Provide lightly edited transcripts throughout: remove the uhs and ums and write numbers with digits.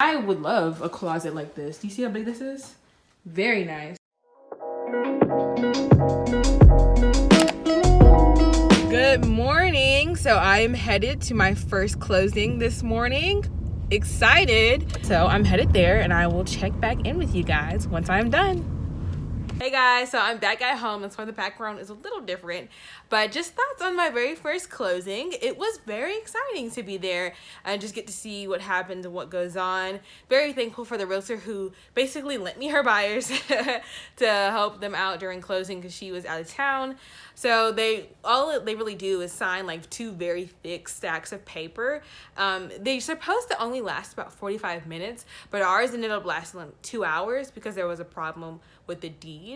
I would love a closet like this. Do you see how big this is? Very nice. Good morning. So I am headed to my first closing this morning. Excited. So I'm headed there and I will check back in with you guys once I'm done. Hey guys, so I'm back at home. That's why the background is a little different, but just thoughts on my very first closing. It was very exciting to be there and just get to see what happens and what goes on. Very thankful for the realtor who basically lent me her buyers to help them out during closing because she was out of town. So all they really do is sign like 2 very thick stacks of paper. They're supposed to only last about 45 minutes, but ours ended up lasting like 2 hours because there was a problem with the deed.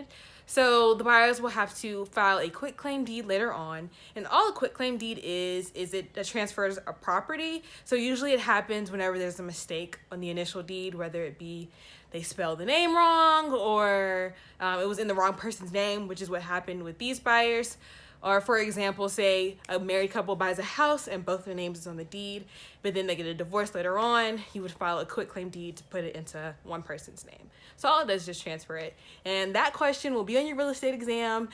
So the buyers will have to file a quitclaim deed later on, and all a quitclaim deed is it transfers a property. So usually it happens whenever there's a mistake on the initial deed, whether it be they spelled the name wrong or it was in the wrong person's name, which is what happened with these buyers. Or for example, say a married couple buys a house and both their names is on the deed, but then they get a divorce later on, you would file a quitclaim deed to put it into one person's name. So all it does is just transfer it. And that question will be on your real estate exam.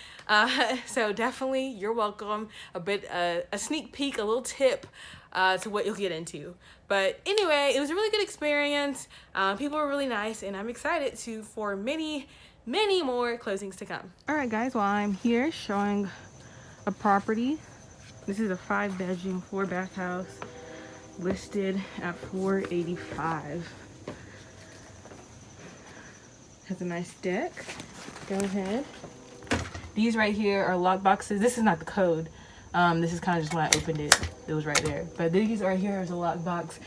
So definitely you're welcome. A sneak peek, a little tip to what you'll get into. But anyway, it was a really good experience. People were really nice and I'm excited for many more closings to come. All right guys, well I'm here showing a property. This is a 5-bedroom, 4-bath house listed at $485. Has a nice deck. Go ahead. These right here are lock boxes. This is not the code. This is kind of just when I opened it. It was right there. But these right here is a lock box.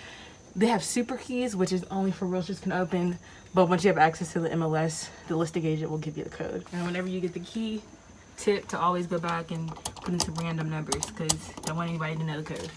They have super keys, which is only for realtors can open. But once you have access to the MLS, the listing agent will give you the code. And whenever you get the key, tip to always go back and put in some random numbers because don't want anybody to know the code.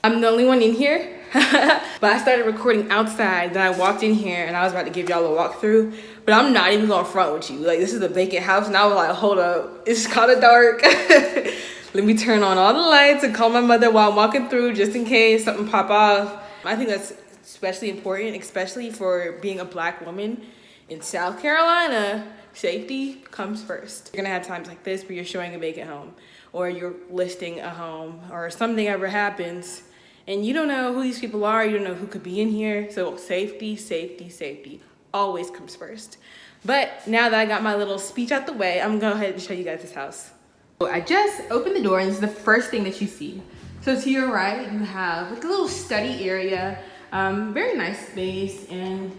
I'm the only one in here, but I started recording outside. Then I walked in here and I was about to give y'all a walkthrough, but I'm not even gonna front with you. Like, this is a vacant house and I was like, hold up, it's kind of dark. Let me turn on all the lights and call my mother while I'm walking through just in case something pop off. I think that's especially important, especially for being a Black woman in South Carolina. Safety comes first. You're gonna have times like this where you're showing a vacant home or you're listing a home or something ever happens and you don't know who these people are, you don't know who could be in here. So safety always comes first. But now that I got my little speech out the way, I'm gonna go ahead and show you guys this house. So I just opened the door and this is the first thing that you see. So to your right, you have like a little study area, very nice space and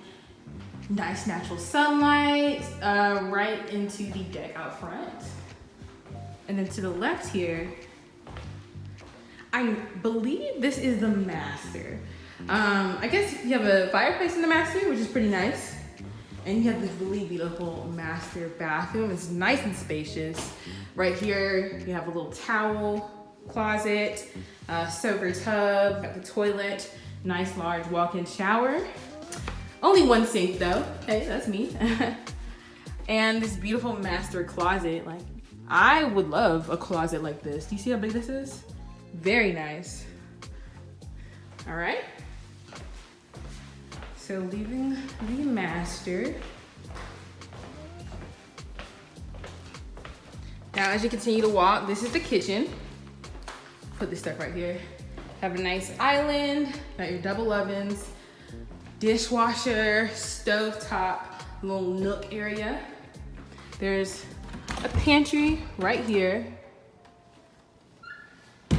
nice natural sunlight right into the deck out front. And then to the left here, I believe this is the master. I guess you have a fireplace in the master, which is pretty nice. And you have this really beautiful master bathroom. It's nice and spacious. Right here, you have a little towel closet, soaker tub, got the toilet, nice large walk-in shower. Only one sink though. Hey, that's me. And this beautiful master closet. Like, I would love a closet like this. Do you see how big this is? Very nice. All right. So leaving the master. Now, as you continue to walk, this is the kitchen. Put this stuff right here. Have a nice island, got your double ovens, dishwasher, stovetop, little nook area. There's a pantry right here.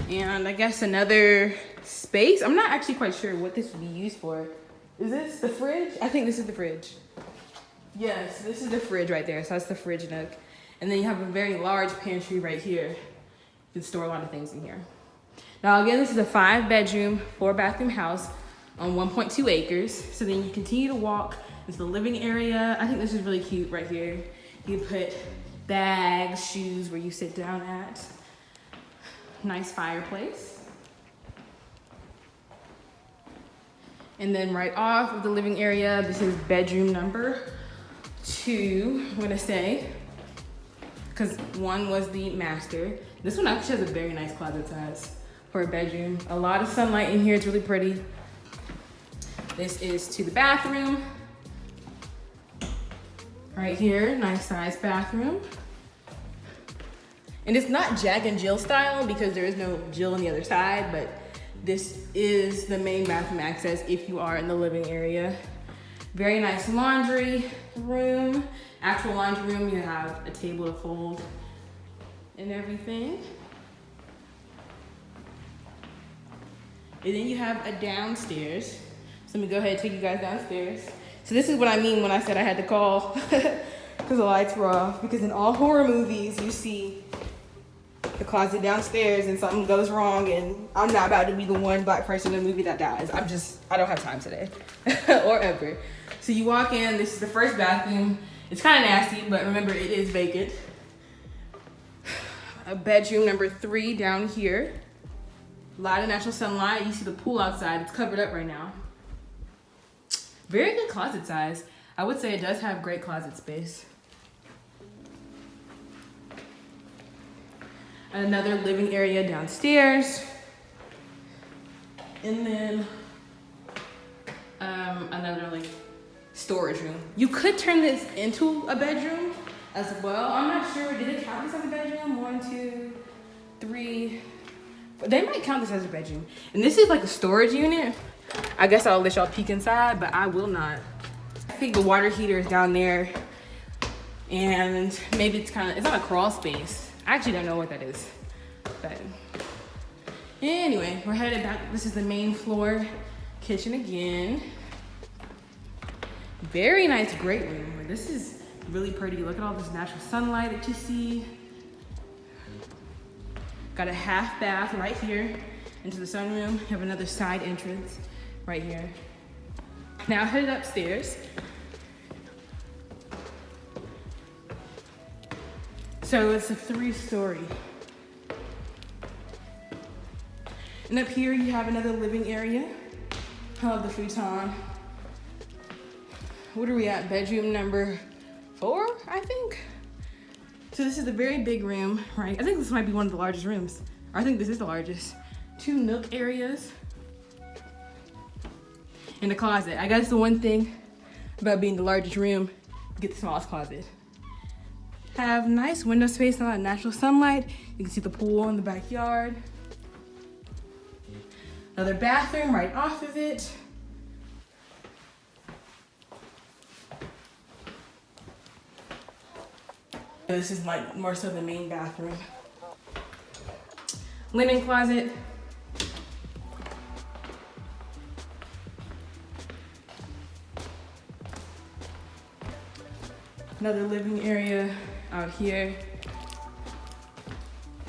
And I guess another space. I'm not actually quite sure what this would be used for. Is this the fridge? I think this is the fridge. Yes, this is the fridge right there. So that's the fridge nook. And then you have a very large pantry right here. You can store a lot of things in here. Now again, this is a 5-bedroom, 4-bathroom house on 1.2 acres. So then you continue to walk into the living area. I think this is really cute right here. You put bags, shoes where you sit down at. Nice fireplace. And then right off of the living area, this is bedroom number 2, I'm gonna say, because 1 was the master. This one actually has a very nice closet size for a bedroom. A lot of sunlight in here, it's really pretty. This is to the bathroom. Right here, nice size bathroom. And it's not Jack and Jill style because there is no Jill on the other side, but this is the main bathroom access if you are in the living area. Very nice laundry room. Actual laundry room, you have a table to fold and everything. And then you have a downstairs. So let me go ahead and take you guys downstairs. So this is what I mean when I said I had to call because the lights were off. Because in all horror movies, you see the closet downstairs and something goes wrong, and I'm not about to be the one black person in the movie that dies. I don't have time today or ever. So you walk in, this is the first bathroom. It's kind of nasty, but remember it is vacant. A bedroom number 3 down here. A lot of natural sunlight. You see the pool outside. It's covered up right now. Very good closet size. I would say it does have great closet space. Another living area downstairs. And then another like storage room. You could turn this into a bedroom as well. I'm not sure. Did it count this as a bedroom? 1, 2, 3. They might count this as a bedroom. And this is like a storage unit. I guess I'll let y'all peek inside, but I will not. I think the water heater is down there. And maybe it's not a crawl space. I actually don't know what that is. But anyway, we're headed back. This is the main floor. Kitchen again. Very nice great room. This is really pretty. Look at all this natural sunlight that you see. Got a half bath right here into the sunroom. You have another side entrance right here. Now headed upstairs. So it's a 3-story. And up here you have another living area. I love the futon. What are we at? Bedroom number 4, I think. So this is a very big room, right? I think this might be one of the largest rooms. Or I think this is the largest. 2 nook areas. And a closet. I guess the one thing about being the largest room, you get the smallest closet. Have nice window space and a lot of natural sunlight. You can see the pool in the backyard. Another bathroom right off of it. This is like more so the main bathroom. Linen closet. Another living area out here.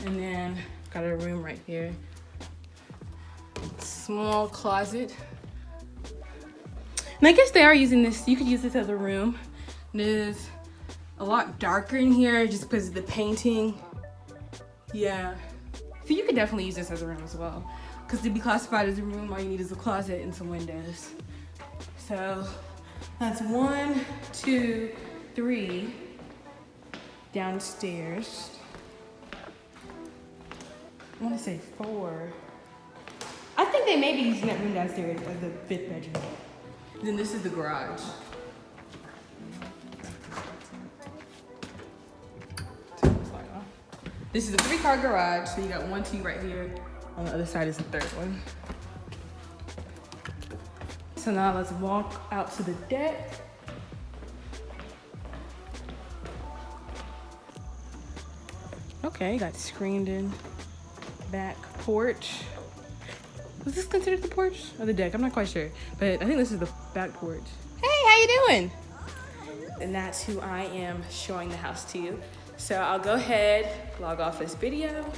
And then got a room right here. Small closet. And I guess they are using this, you could use this as a room. It is a lot darker in here just because of the painting. Yeah. So you could definitely use this as a room as well. Because to be classified as a room, all you need is a closet and some windows. So that's 1, 2, 3 downstairs. I want to say 4. I think they may be using that room downstairs as the 5th bedroom. And then this is the garage. This is a 3-car garage, so you got 1, 2 right here. On the other side is the 3rd one. So now let's walk out to the deck. Okay, got screened in back porch. Was this considered the porch or the deck? I'm not quite sure, but I think this is the back porch. Hey, how you doing? And that's who I am showing the house to you. So I'll go ahead, log off this video,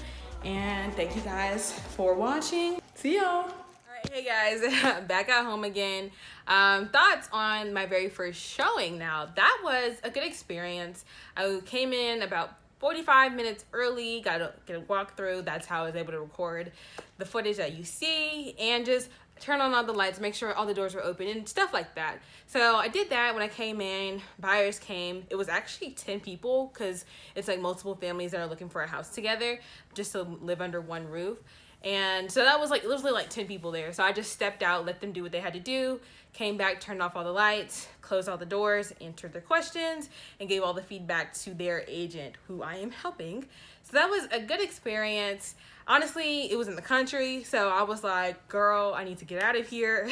and thank you guys for watching. See y'all. All right, hey guys, back at home again. Thoughts on my very first showing now. That was a good experience. I came in about 45 minutes early, got to get a walkthrough. That's how I was able to record the footage that you see and just turn on all the lights, make sure all the doors were open and stuff like that. So I did that when I came in. Buyers came. It was actually 10 people because it's like multiple families that are looking for a house together just to live under one roof. And so that was like literally like 10 people there. So I just stepped out, let them do what they had to do, came back, turned off all the lights, closed all the doors, answered their questions, and gave all the feedback to their agent who I am helping. So that was a good experience. Honestly, it was in the country, so I was like, girl, I need to get out of here.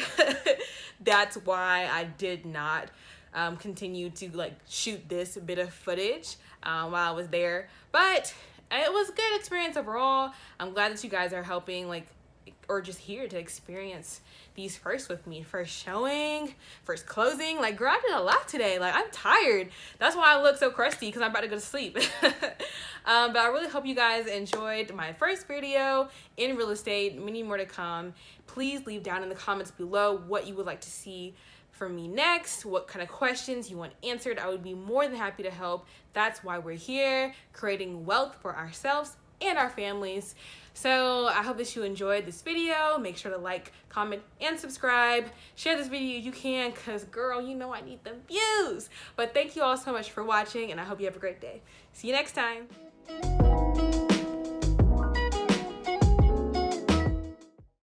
That's why I did not continue to like shoot this bit of footage while I was there. But it was a good experience overall. I'm glad that you guys are helping, like, or just here to experience these first with me. First showing, first closing. Like, girl, I did a lot today. Like, I'm tired. That's why I look so crusty, because I'm about to go to sleep. But I really hope you guys enjoyed my first video in real estate. Many more to come. Please leave down in the comments below what you would like to see from me next, what kind of questions you want answered. I would be more than happy to help. That's why we're here, creating wealth for ourselves and our families. So I hope that you enjoyed this video. Make sure to like, comment, and subscribe. Share this video if you can, because girl, you know I need them views. But thank you all so much for watching, and I hope you have a great day. See you next time.